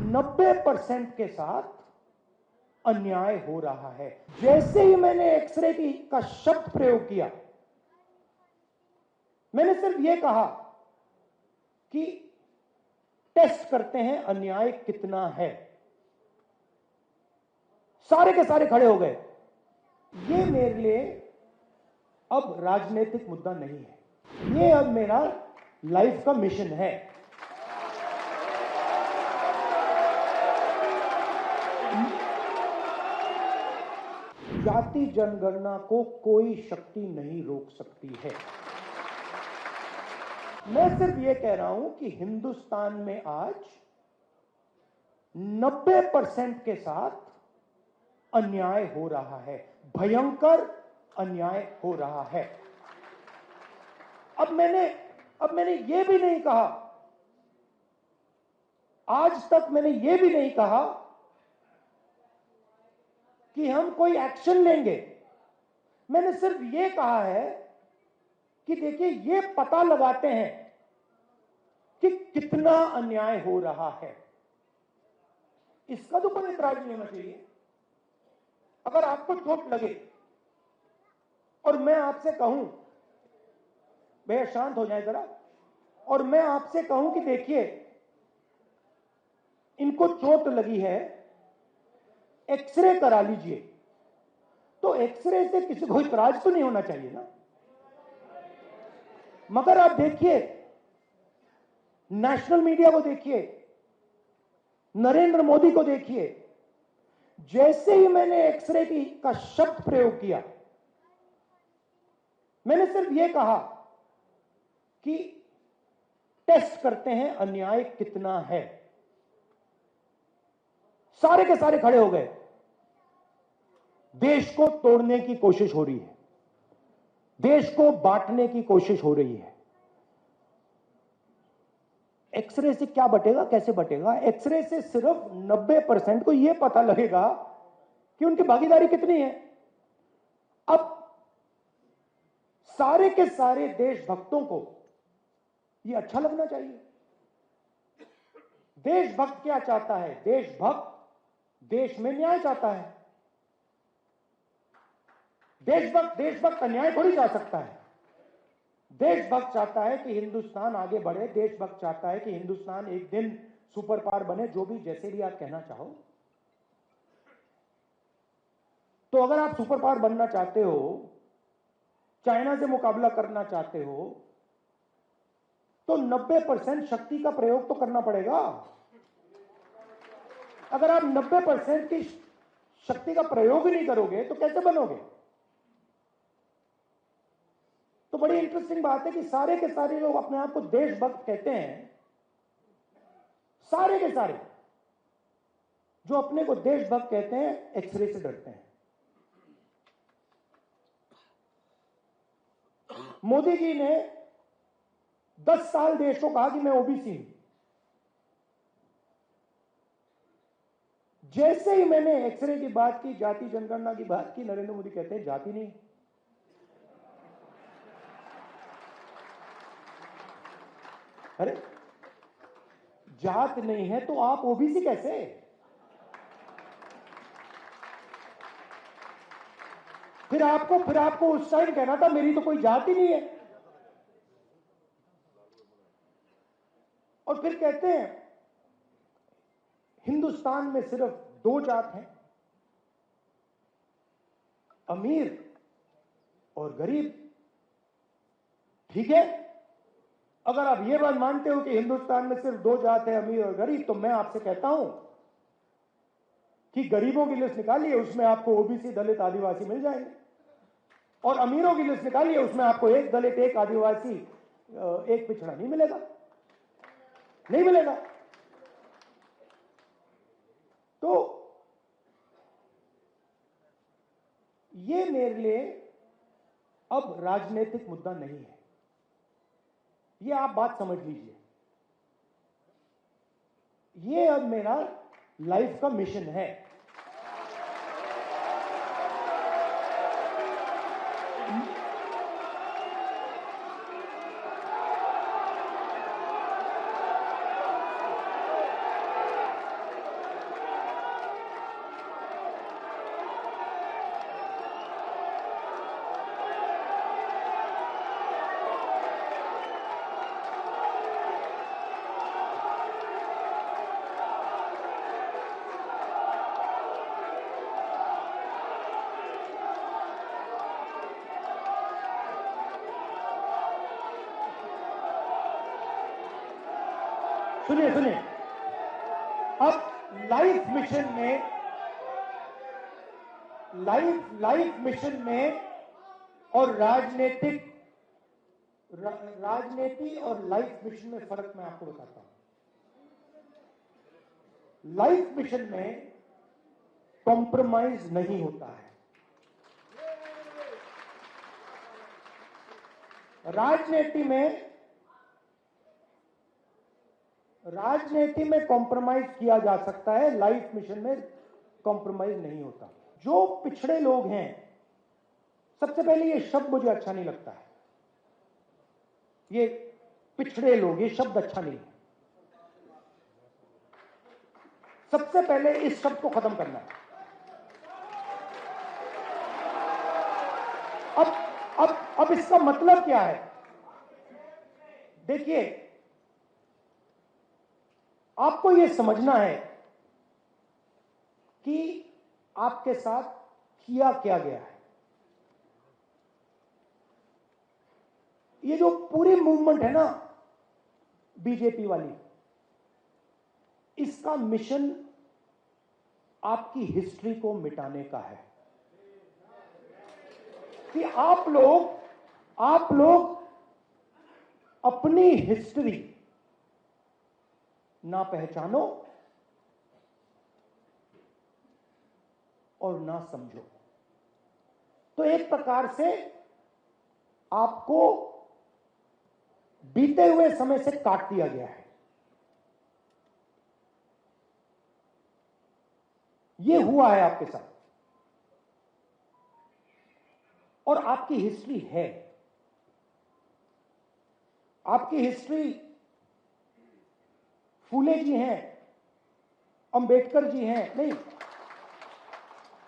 90% के साथ अन्याय हो रहा है। जैसे ही मैंने एक्सरे का शब्द प्रयोग किया, मैंने सिर्फ यह कहा कि टेस्ट करते हैं अन्याय कितना है, सारे के सारे खड़े हो गए। ये मेरे लिए अब राजनीतिक मुद्दा नहीं है, ये अब मेरा लाइफ का मिशन है। जाति जनगणना को कोई शक्ति नहीं रोक सकती है। मैं सिर्फ यह कह रहा हूं कि हिंदुस्तान में आज 90% के साथ अन्याय हो रहा है, भयंकर अन्याय हो रहा है। अब मैंने यह भी नहीं कहा, आज तक मैंने यह भी नहीं कहा कि हम कोई एक्शन लेंगे। मैंने सिर्फ यह कहा है कि देखिए, यह पता लगाते हैं कि कितना अन्याय हो रहा है। इसका तो कोई इतराज नहीं होना चाहिए। अगर आपको चोट लगे और मैं आपसे कहूं, भैया शांत हो जाए जरा, और मैं आपसे कहूं कि देखिए इनको चोट लगी है, एक्सरे करा लीजिए, तो एक्सरे से किसी को इतराज तो नहीं होना चाहिए ना। मगर आप देखिए, नेशनल मीडिया को देखिए, नरेंद्र मोदी को देखिए, जैसे ही मैंने एक्सरे का शब्द प्रयोग किया, मैंने सिर्फ यह कहा कि टेस्ट करते हैं अन्याय कितना है, सारे के सारे खड़े हो गए। देश को तोड़ने की कोशिश हो रही है, देश को बांटने की कोशिश हो रही है। एक्सरे से क्या बटेगा, कैसे बटेगा? एक्सरे से सिर्फ 90% को यह पता लगेगा कि उनकी भागीदारी कितनी है। अब सारे के सारे देशभक्तों को यह अच्छा लगना चाहिए। देशभक्त क्या चाहता है? देशभक्त देश में न्याय चाहता है। देशभक्त अन्याय थोड़ी चाह सकता है। देशभक्त चाहता है कि हिंदुस्तान आगे बढ़े, देशभक्त चाहता है कि हिंदुस्तान एक दिन सुपर पावर बने, जो भी जैसे भी आप कहना चाहो। तो अगर आप सुपर पावर बनना चाहते हो, चाइना से मुकाबला करना चाहते हो, तो 90% शक्ति का प्रयोग तो करना पड़ेगा। अगर आप 90% की शक्ति का प्रयोग ही नहीं करोगे तो कैसे बनोगे? तो बड़ी इंटरेस्टिंग बात है कि सारे के सारे लोग अपने आप को देशभक्त कहते हैं, सारे के सारे जो अपने को देशभक्त कहते हैं, एक्सरे से डरते हैं। मोदी जी ने 10 साल देश को कहा कि मैं ओबीसी हूं। जैसे ही मैंने एक्सरे की बात की, जाति जनगणना की बात की, नरेंद्र मोदी कहते हैं जाति नहीं। अरे जात नहीं है तो आप ओबीसी कैसे? फिर आपको उस टाइम कहना था मेरी तो कोई जात ही नहीं है। और फिर कहते हैं हिंदुस्तान में सिर्फ 2 जात हैं, अमीर और गरीब। ठीक है, अगर आप ये बात मानते हो कि हिंदुस्तान में सिर्फ 2 जात है, अमीर और गरीब, तो मैं आपसे कहता हूं कि गरीबों की लिस्ट निकालिए, उसमें आपको ओबीसी, दलित, आदिवासी मिल जाएंगे। और अमीरों की लिस्ट निकालिए, उसमें आपको एक दलित, एक आदिवासी, एक पिछड़ा नहीं मिलेगा, नहीं मिलेगा। तो ये मेरे लिए अब राजनीतिक मुद्दा नहीं है, ये आप बात समझ लीजिए। ये अब मेरा लाइफ का मिशन है। सुनिए सुनिए, अब लाइफ मिशन में और राजनीति और लाइफ मिशन में फर्क मैं आपको बताता हूं। लाइफ मिशन में कॉम्प्रोमाइज नहीं होता है। राजनीति में कॉम्प्रोमाइज किया जा सकता है, लाइफ मिशन में कॉम्प्रोमाइज नहीं होता। जो पिछड़े लोग हैं, सबसे पहले ये शब्द मुझे अच्छा नहीं लगता है, ये पिछड़े लोग, ये शब्द अच्छा नहीं है। सबसे पहले इस शब्द को खत्म करना है। अब इसका मतलब क्या है? देखिए, आपको यह समझना है कि आपके साथ किया क्या गया है। ये जो पूरी मूवमेंट है ना बीजेपी वाली, इसका मिशन आपकी हिस्ट्री को मिटाने का है कि आप लोग अपनी हिस्ट्री ना पहचानो और ना समझो। तो एक प्रकार से आपको बीते हुए समय से काट दिया गया है। यह हुआ है आपके साथ, और आपकी हिस्ट्री है। आपकी हिस्ट्री फूले जी हैं, अंबेडकर जी हैं, नहीं,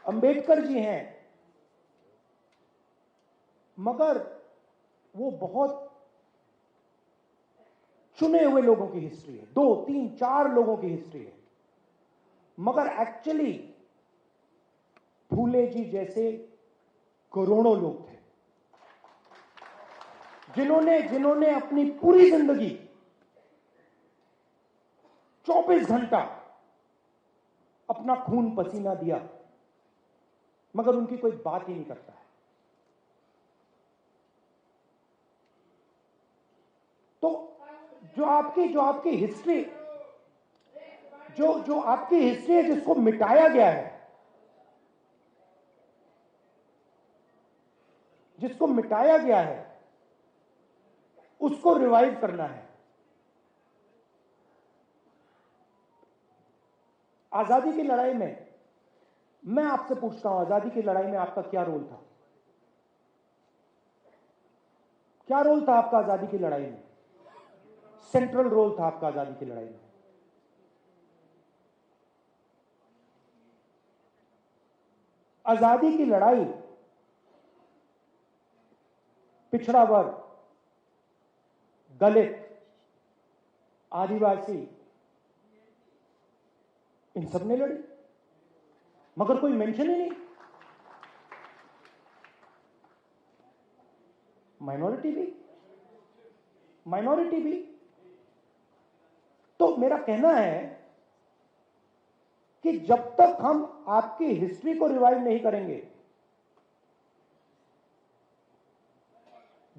अंबेडकर जी हैं, मगर वो बहुत चुने हुए लोगों की हिस्ट्री है, 2, 3, 4 लोगों की हिस्ट्री है। मगर एक्चुअली फूले जी जैसे करोड़ों लोग थे जिन्होंने अपनी पूरी जिंदगी 24 घंटा अपना खून पसीना दिया, मगर उनकी कोई बात ही नहीं करता है। तो जो आपकी हिस्ट्री जो आपकी हिस्ट्री है, जिसको मिटाया गया है, जिसको मिटाया गया है, उसको रिवाइव करना है। आजादी की लड़ाई में मैं आपसे पूछता हूं, आजादी की लड़ाई में आपका क्या रोल था? क्या रोल था आपका आजादी की लड़ाई में? सेंट्रल रोल था आपका आजादी की लड़ाई में। आजादी की लड़ाई पिछड़ा वर्ग, दलित, आदिवासी, इन सब ने लड़ी, मगर कोई मेंशन ही नहीं। माइनॉरिटी भी। तो मेरा कहना है कि जब तक हम आपकी हिस्ट्री को रिवाइव नहीं करेंगे,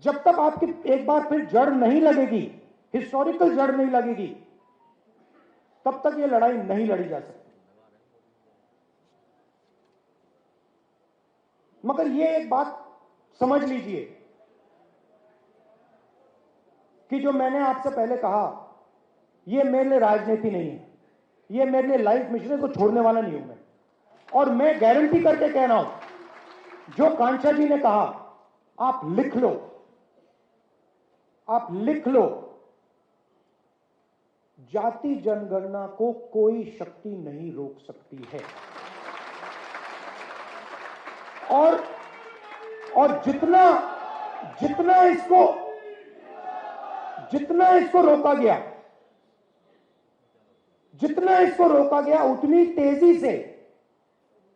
जब तक आपकी एक बार फिर जड़ नहीं लगेगी, हिस्टोरिकल जड़ नहीं लगेगी, तब तक यह लड़ाई नहीं लड़ी जा सकती। मगर यह एक बात समझ लीजिए कि जो मैंने आपसे पहले कहा, यह मेरे लिए राजनीति नहीं है, यह मेरे लिए लाइफ मिशन को छोड़ने वाला नहीं हूं मैं। और मैं गारंटी करके कह रहा हूं, जो कांचा जी ने कहा, आप लिख लो, जाति जनगणना को कोई शक्ति नहीं रोक सकती है। और जितना इसको रोका गया, उतनी तेजी से,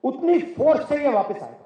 उतनी फोर्स से ये वापस आएगा।